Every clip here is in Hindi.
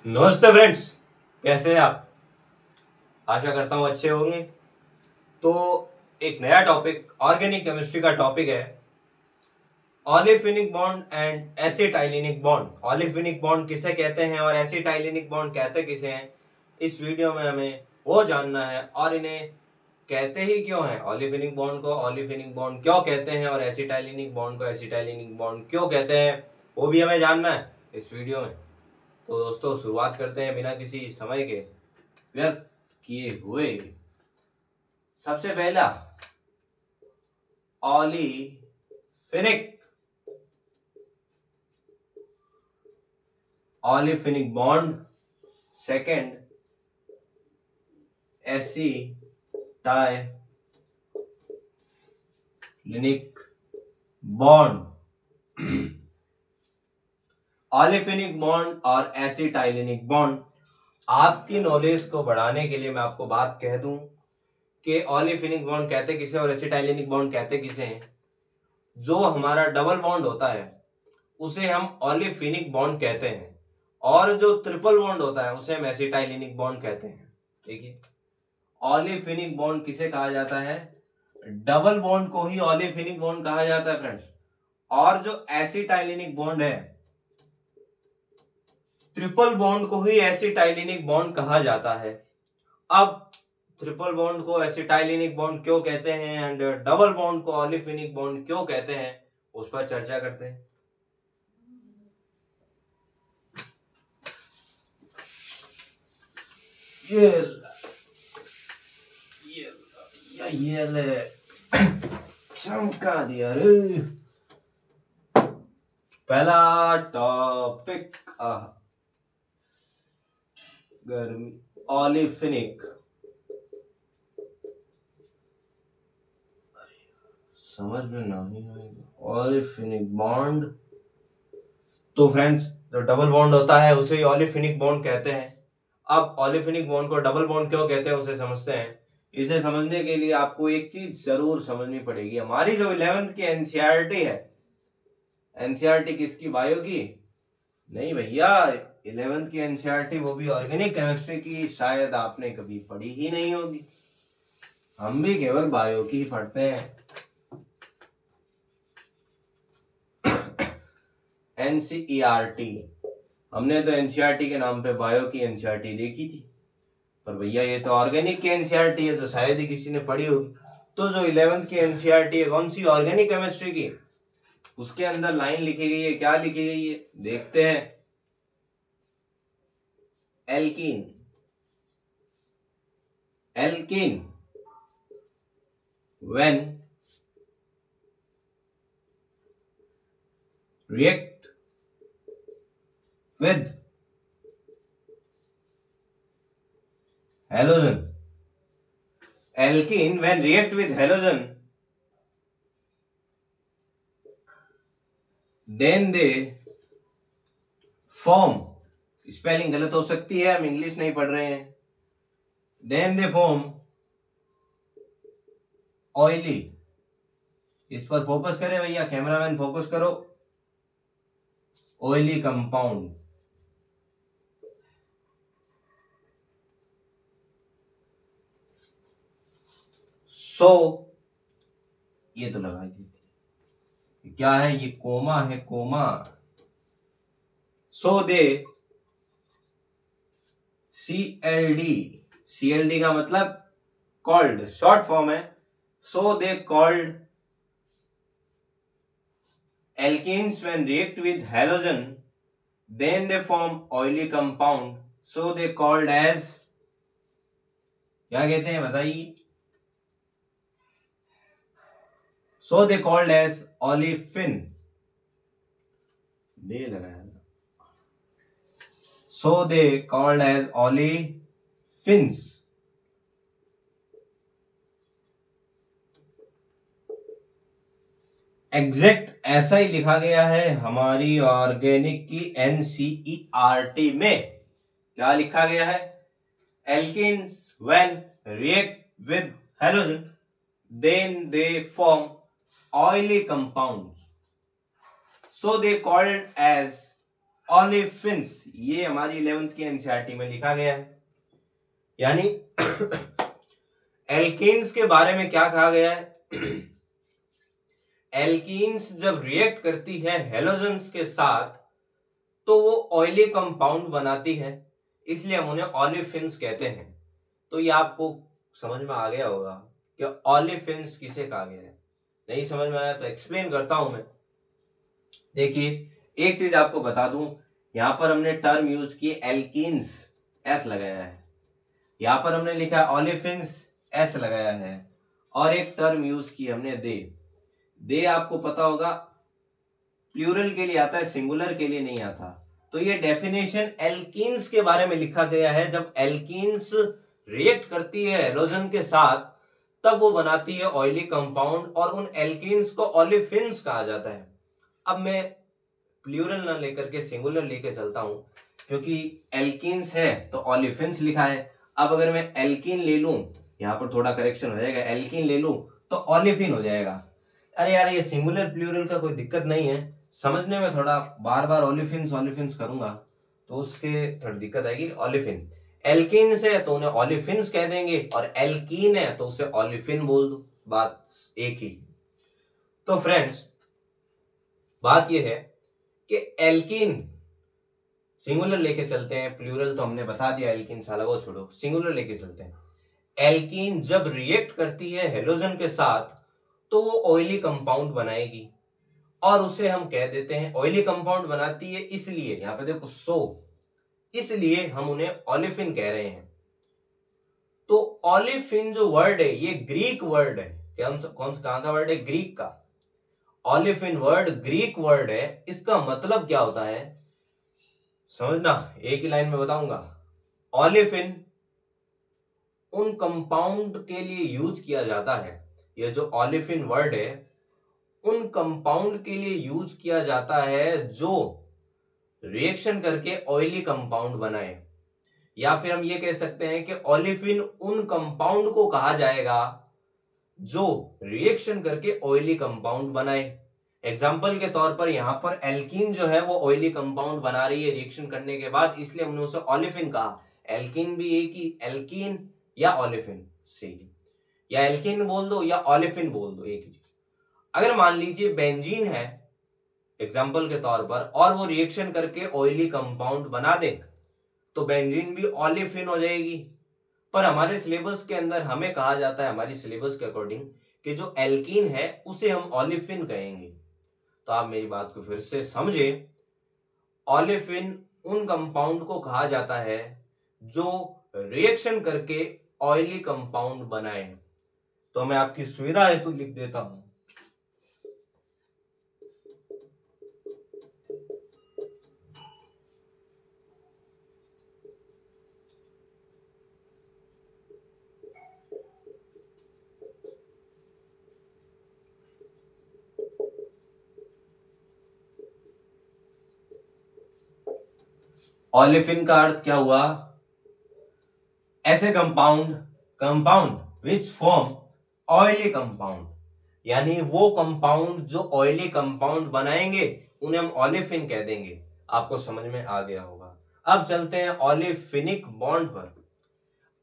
नमस्ते फ्रेंड्स, कैसे हैं आप। आशा करता हूँ अच्छे होंगे। तो एक नया टॉपिक ऑर्गेनिक केमिस्ट्री का टॉपिक है ऑलिफिनिक बॉन्ड एंड एसिटाइलिनिक बॉन्ड। ऑलिफिनिक बॉन्ड किसे कहते हैं और एसिटाइलिनिक बॉन्ड कहते किसे हैं, इस वीडियो में हमें वो जानना है। और इन्हें कहते ही क्यों हैं, ऑलिफिनिक बॉन्ड को ऑलिफिनिक बॉन्ड क्यों कहते हैं और एसिटाइलिनिक बॉन्ड को एसिटाइलिनिक बॉन्ड क्यों कहते हैं, वो भी हमें जानना है इस वीडियो में। तो दोस्तों शुरुआत करते हैं बिना किसी समय के व्यर्थ किए हुए। सबसे पहला ऑलिफिनिक ऑलिफिनिक बॉन्ड, सेकंड एसिटाइलिनिक बॉन्ड। ऑलिफिनिक बॉन्ड और एसिटाइलिनिक बॉन्ड, आपकी नॉलेज को बढ़ाने के लिए मैं आपको बात कह दूं कि ऑलिफिनिक बॉन्ड कहते किसे और एसिटाइलिनिक बॉन्ड कहते किसे हैं। जो हमारा डबल बॉन्ड होता है उसे हम ऑलिफिनिक बॉन्ड कहते हैं और जो ट्रिपल बॉन्ड होता है उसे हम एसिटाइलिनिक बॉन्ड कहते हैं। देखिए, ऑलिफिनिक बॉन्ड किसे कहा जाता है, डबल बॉन्ड को ही ऑलिफिनिक बॉन्ड कहा जाता है फ्रेंड्स। और जो एसिटाइलिनिक बॉन्ड है, ट्रिपल बॉन्ड को ही एसिटाइलिनिक बॉन्ड कहा जाता है। अब ट्रिपल बॉन्ड को एसिटाइलिनिक बॉन्ड क्यों कहते हैं एंड डबल बॉन्ड को ऑलिफिनिक बॉन्ड क्यों कहते हैं, उस पर चर्चा करते हैं। ये ये ले चमका दिया रे। पहला टॉपिक गर्मी ऑलिफिनिक, समझ में नहीं आएगा। ऑलिफिनिक बॉन्ड, तो फ्रेंड्स जो डबल बॉन्ड होता है उसे ही ऑलिफिनिक बॉन्ड कहते हैं। अब ऑलिफिनिक बॉन्ड को डबल बॉन्ड क्यों कहते हैं उसे समझते हैं। इसे समझने के लिए आपको एक चीज जरूर समझनी पड़ेगी। हमारी जो 11th की एनसीईआरटी है, एनसीईआरटी किसकी, बायो की? नहीं भैया, 11th की एनसीईआरटी वो भी ऑर्गेनिक केमिस्ट्री की, शायद आपने कभी पढ़ी ही नहीं होगी। हम भी केवल बायो की ही पढ़ते हैं। एनसीईआरटी, हमने तो एनसीईआरटी के नाम पे बायो की एनसीईआरटी देखी थी, पर भैया ये तो ऑर्गेनिक की एनसीईआरटी है, तो शायद ही किसी ने पढ़ी होगी। तो जो 11th की एनसीईआरटी है कौन सी, ऑर्गेनिक केमिस्ट्री की, उसके अंदर लाइन लिखी गई है। क्या लिखी गई है देखते हैं। Alkene, alkene when react with halogen, alkene when react with halogen, then they form, spelling गलत हो सकती है, हम इंग्लिश नहीं पढ़ रहे हैं। then they form oily, इस पर फोकस करें भैया, कैमरामैन फोकस करो। ऑयली कंपाउंड, सो ये तो लगाई थी, क्या है ये, कोमा है, comma. So they CLD, CLD का मतलब कॉल्ड, शॉर्ट फॉर्म है। So they called alkenes when react with halogen, then they form oily compound, so they called as, क्या कहते हैं बताइए, so they called as olefin, दे लगाया, so they called as olefins। Exact ऐसा ही लिखा गया है हमारी ऑर्गेनिक की एनसीईआरटी में। क्या लिखा गया है, alkenes when react with halogen then they form oily compounds, so they called as olefins, ये हमारी 11th की एनसीईआरटी में लिखा गया है। यानी एल्कीन्स के बारे में क्या कहा गया है? एल्कीन्स जब रिएक्ट करती है हेलोजन्स के साथ तो वो ऑयली कंपाउंड बनाती है, इसलिए हम उन्हें ऑलिफिन्स कहते हैं। तो ये आपको समझ में आ गया होगा कि ऑलिफिन्स किसे कहा गया है। नहीं समझ में आया तो एक्सप्लेन करता हूं मैं। देखिए, एक चीज आपको बता दूं, यहां पर हमने टर्म यूज की एल्कीन्स, एस लगाया है। यहां पर हमने लिखा ऑलिफिन्स, एस लगाया है। और एक टर्म यूज की हमने दे आपको पता होगा प्लूरल के लिए आता है, सिंगुलर के लिए नहीं आता। तो ये डेफिनेशन एल्कीन्स के बारे में लिखा गया है। जब एल्कीन्स रिएक्ट करती है हेलोजन के साथ तब वो बनाती है ऑयली कंपाउंड, और उन एल्कीन्स को ऑलिफिन्स कहा जाता है। अब मैं प्लूरल ना लेकर के सिंगुलर लेके चलता हूं, क्योंकि एल्कीन्स है तो ऑलिफिन्स लिखा है। अब अगर मैं एल्कीन ले लूं, यहां पर थोड़ा करेक्शन हो जाएगा, एल्कीन ले लूं तो ऑलिफिन हो जाएगा। अरे यार, ये सिंगुलर प्लूरल का कोई दिक्कत नहीं है, समझने में थोड़ा बार बार ऑलिफिन्स ऑलिफिन्स करूंगा तो उसके थोड़ी दिक्कत आएगी। ऑलिफिन, एल्कीन से तो उन्हें ऑलिफिन्स कह देंगे, और एल्कीन है तो उसे ऑलिफिन बोल दो, बात एक ही। तो फ्रेंड्स, बात यह है कि एल्कीन सिंगुलर लेके चलते हैं, प्लूरल तो हमने बता दिया, एल्कीन साला वो छोड़ो, सिंगुलर लेके चलते हैं। एल्कीन जब रिएक्ट करती है हेलोजन के साथ तो वो ऑयली कंपाउंड बनाएगी, और उसे हम कह देते हैं, ऑयली कंपाउंड बनाती है इसलिए, यहां पे देखो इसलिए हम उन्हें ऑलिफिन कह रहे हैं। तो ऑलिफिन जो वर्ड है ये ग्रीक वर्ड है। कहां का वर्ड है? ग्रीक का। ऑलिफिन वर्ड ग्रीक वर्ड है। इसका मतलब क्या होता है समझना, एक ही लाइन में बताऊंगा। ऑलिफिन उन कंपाउंड के लिए यूज किया जाता है, ये जो ऑलिफिन वर्ड है उन कंपाउंड के लिए यूज किया जाता है जो रिएक्शन करके ऑयली कंपाउंड बनाए। या फिर हम ये कह सकते हैं कि ऑलिफिन उन कंपाउंड को कहा जाएगा जो रिएक्शन करके ऑयली कंपाउंड बनाए। एग्जाम्पल के तौर पर यहां पर एल्कीन जो है वो ऑयली कंपाउंड बना रही है रिएक्शन करने के बाद, इसलिए हमने उसे ऑलिफिन कहा। एल्कीन भी एक ही, एल्कीन या ऑलिफिन सही, या एल्कीन बोल दो या ऑलिफिन बोल दो, एक ही चीज। अगर मान लीजिए बेंजीन है एग्जाम्पल के तौर पर, और वो रिएक्शन करके ऑयली कंपाउंड बना दे तो बेंजीन भी ऑलिफिन हो जाएगी। पर हमारे सिलेबस के अंदर हमें कहा जाता है, हमारी सिलेबस के अकॉर्डिंग, कि जो एल्कीन है उसे हम ऑलिफिन कहेंगे। तो आप मेरी बात को फिर से समझे, ऑलिफिन उन कंपाउंड को कहा जाता है जो रिएक्शन करके ऑयली कंपाउंड बनाए। तो मैं आपकी सुविधा हेतु लिख देता हूं, ऑलिफिन का अर्थ क्या हुआ? ऐसे compound, compound which form oily compound, यानी वो कंपाउंड जो ऑयली कंपाउंड बनाएंगे उन्हें हम ऑलिफिन कह देंगे। आपको समझ में आ गया होगा। अब चलते हैं ऑलिफिनिक बॉन्ड पर।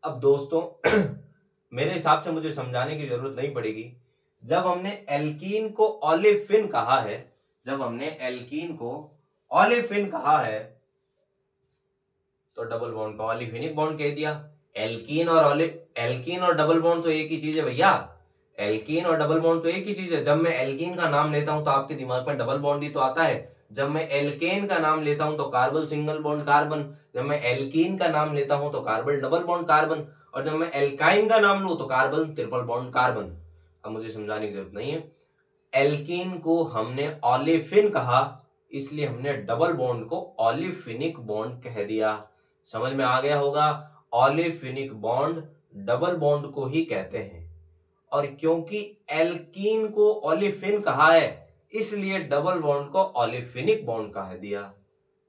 अब दोस्तों मेरे हिसाब से मुझे समझाने की जरूरत नहीं पड़ेगी। जब हमने एल्कीन को ऑलिफिन कहा है, जब हमने एल्कीन को ऑलिफिन कहा है तो डबल बॉन्ड का ऑलिफिनिक बॉन्ड कह दिया। एल्कीन और डबल बॉन्ड तो एक ही चीज है भैया। एल्कीन और डबल बॉन्ड तो एक ही चीज है। जब मैं एल्कीन का नाम लेता हूं तो आपके दिमाग में डबल बॉन्ड ही तो आता है। जब मैं एल्केन का नाम लेता हूं तो कार्बन सिंगल बॉन्ड कार्बन। जब मैं एल्कीन का नाम लेता हूं तो कार्बन डबल बॉन्ड कार्बन। और जब मैं एल्काइन का नाम लूं तो कार्बन ट्रिपल बॉन्ड कार्बन। अब मुझे समझाने की जरूरत नहीं है। एल्कीन को हमने ऑलिफिन कहा, इसलिए हमने डबल बॉन्ड को ऑलिफिनिक बॉन्ड कह दिया। समझ में आ गया होगा। ऑलिफिनिक बॉन्ड डबल बॉन्ड को ही कहते हैं, और क्योंकि एल्कीन को ऑलिफिन कहा है इसलिए डबल बॉन्ड को ऑलिफिनिक बॉन्ड कह दिया।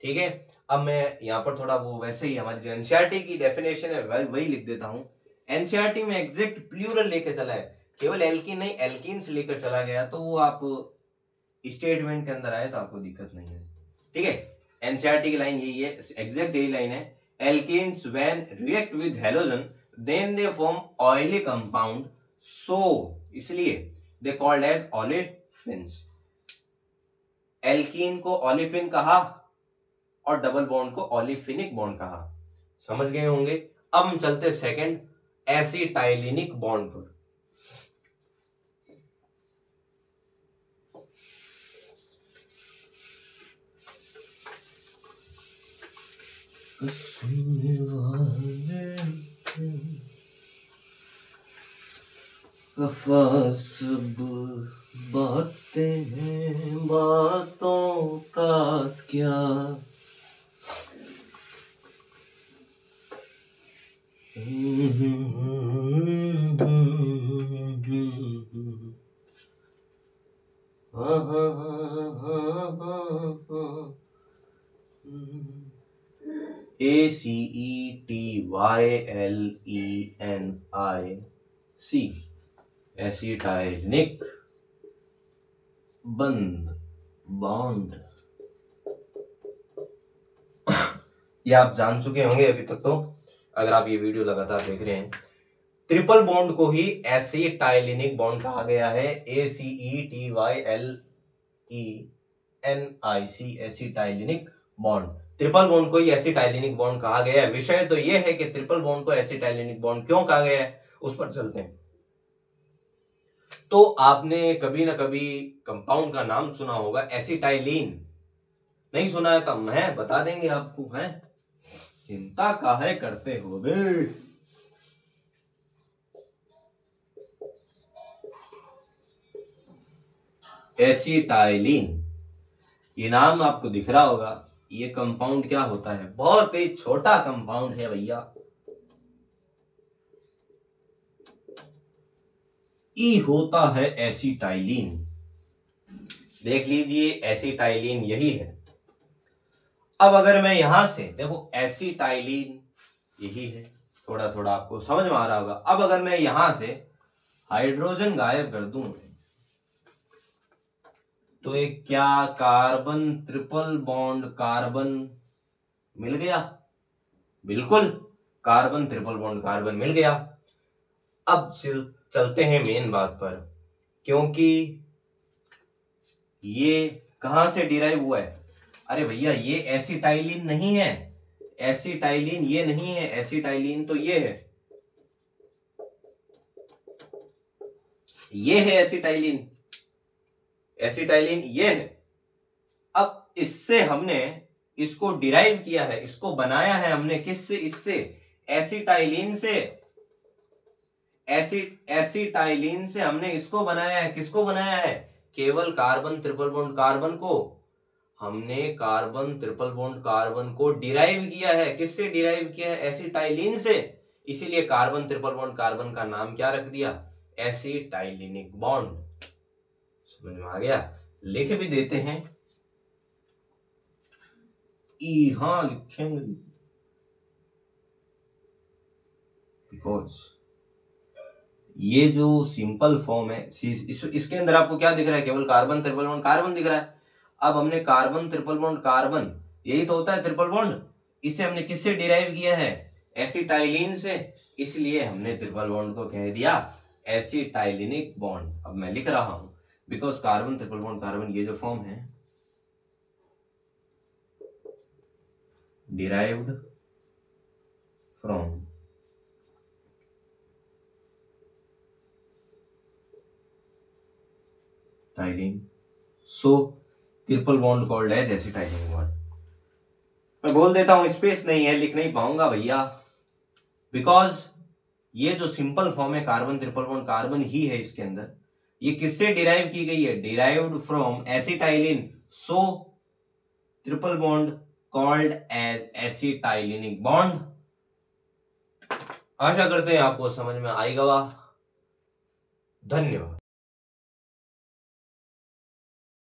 ठीक है। अब मैं यहां पर थोड़ा वो वैसे ही हमारी जो एनसीईआरटी की डेफिनेशन है वही लिख देता हूं। एनसीईआरटी में एग्जैक्ट प्लूरल लेके चला है, केवल एल्कीन नहीं एल्कीन से लेकर चला गया, तो वो आप स्टेटमेंट के अंदर आए तो आपको दिक्कत नहीं है। ठीक है। एनसीईआरटी की लाइन यही है, एग्जैक्ट यही लाइन है। Alkenes when react with halogen then they form oily compound, so इसलिए they called as olefins. Alkene को ओलेफिन कहा और डबल बॉन्ड को ओलिफिनिक बॉन्ड कहा। समझ गए होंगे। अब हम चलते सेकंड एसिटाइलिनिक बॉन्ड पर। सब बातें हैं, बातों का क्या, ACETYLENIC एसिटाइलिनिक बॉन्ड। ये आप जान चुके होंगे अभी तक तो, अगर आप ये वीडियो लगातार देख रहे हैं। ट्रिपल बॉन्ड को ही एसिटाइलिनिक बॉन्ड कहा गया है, ACETYLENIC एसिटाइलिनिक बॉन्ड। ट्रिपल बॉन्ड को ही एसिटाइलिनिक बॉन्ड कहा गया है। विषय तो यह है कि ट्रिपल बॉन्ड को एसिटाइलिनिक बॉन्ड क्यों कहा गया है, उस पर चलते हैं। तो आपने कभी ना कभी कंपाउंड का नाम सुना होगा एसिटाइलिन, नहीं सुना है तो मैं बता देंगे आपको, है चिंता काहे करते हो बे। एसिटाइलिन, ये नाम आपको दिख रहा होगा। ये कंपाउंड क्या होता है, बहुत ही छोटा कंपाउंड है भैया। ई होता है एसिटाइलिन। देख लीजिए एसिटाइलिन यही है। अब अगर मैं यहां से देखो एसिटाइलिन यही है, थोड़ा थोड़ा आपको समझ में आ रहा होगा। अब अगर मैं यहां से हाइड्रोजन गायब कर दूं तो एक क्या कार्बन ट्रिपल बॉन्ड कार्बन मिल गया, बिल्कुल कार्बन ट्रिपल बॉन्ड कार्बन मिल गया। अब चलते हैं मेन बात पर, क्योंकि ये कहां से डिराइव हुआ है। अरे भैया ये एसिटाइलिन नहीं है, एसिटाइलिन ये नहीं है, एसिटाइलिन तो ये है, ये है एसिटाइलिन, एसिटाइलिन ये है। अब इससे हमने इसको डिराइव किया है, इसको बनाया है हमने किससे, इससे एसिटाइलिन से, एसिटाइलिन से हमने इसको बनाया है। किसको बनाया है, केवल कार्बन ट्रिपल बॉन्ड कार्बन को। हमने कार्बन ट्रिपल बॉन्ड कार्बन को डिराइव किया है, किससे डिराइव किया है, एसिटाइलिन से। इसीलिए कार्बन ट्रिपल बॉन्ड कार्बन का नाम क्या रख दिया, एसिटाइलिनिक बॉन्ड। समझ में आ गया। लिख भी देते हैं, यहां लिखेंगे बिकॉज ये जो सिंपल फॉर्म है इसके अंदर आपको क्या दिख रहा है, केवल कार्बन ट्रिपल बॉन्ड कार्बन दिख रहा है। अब हमने कार्बन ट्रिपल बॉन्ड कार्बन, यही तो होता है ट्रिपल बॉन्ड, इसे हमने किससे डिराइव किया है, एसिटाइलिन से। इसलिए हमने ट्रिपल बॉन्ड को कह दिया एसिटाइलिनिक बॉन्ड। अब मैं लिख रहा हूं because carbon triple bond carbon ये जो फॉर्म है derived from ethylene, so triple bond called as acetylenic bond. मैं बोल देता हूं स्पेस नहीं है, लिख नहीं पाऊंगा भैया, बिकॉज ये जो सिंपल फॉर्म है कार्बन ट्रिपल बॉन्ड कार्बन ही है इसके अंदर। ये किससे डिराइव की गई है, derived from acetylene, so triple bond called as acetylenic bond. आशा करते हैं आपको समझ में आएगा। धन्यवाद।